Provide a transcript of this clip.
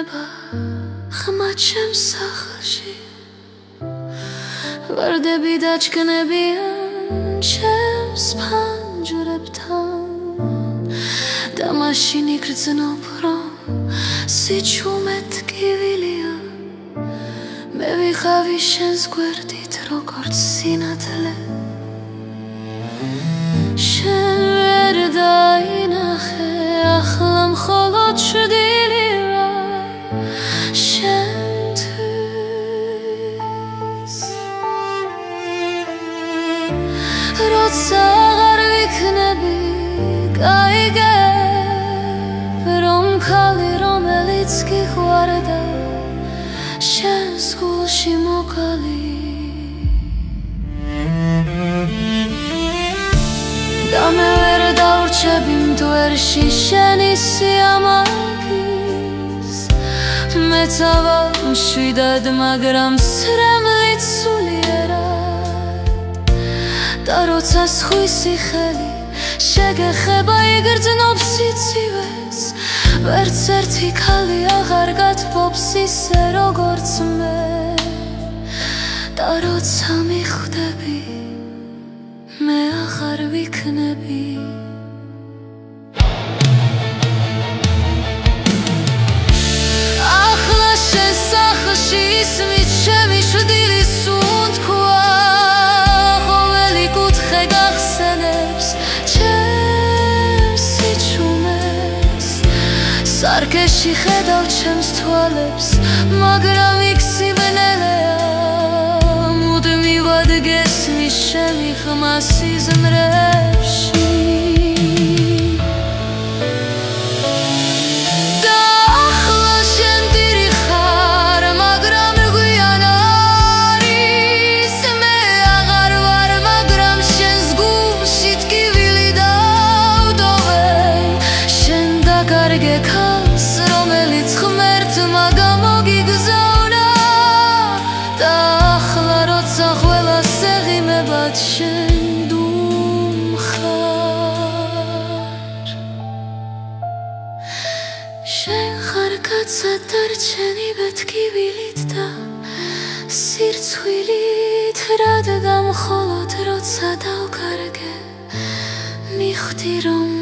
ვრდება ხმა ჩემს სახლში ვარდები დაჩქნებიან ჩემს ფანჯრებთან და მაშინ იგრძნობ რომ სიჩუმე ტკივილია მე ვიყავი შენს გვერდით როგორც სინათლე შენ ვერ დაინახე ახლა მხოლოდ შვიდილია შენთვის როცა აღარ ვიქნები გაიგებ რომ ქალი რომელიც გიყვარდა შენს გულში მოკალი და მე ვერ დავრჩები მტვერში შენი სიამაგის მეცავა მშვიდად მაგრამ სრემლით სულიერად და როცა სხვისი ხელი შეგეხება იგრძნობს სიცივეს ვერც ერთი ქალი აღარ გათბობს ისე როგორც მე და როცა მიხვდები მე აღარ ვიქნები ახლა შენ სახლში ისმის ჩემი შვიდის სუნთქვა ყოველი კუთხე გახსენებს ჩემს სიჩუმეს სარკეში ხედავ ჩემს თვალებს მაგრამ იქ სიმნელეა მუდმივად გესმის შენი ხმა სიზმრებში და ახლა შენ დირი ხარ მაგრამ გვიან არის მე აღარ ვარ მაგრამ შენს გულში ტკივილი დავტოვე შენ დაკარგე ქალს რომელიც ღმერთმა გამოგიგზავნა და ახლა როცა ყველას ეღიმებათ შენ შენ ხარ კაცა დარჩენი ბეთკივილით და სირცხვილით რადგან მხოლოდ როცა დავკარგე მიხვდი რომ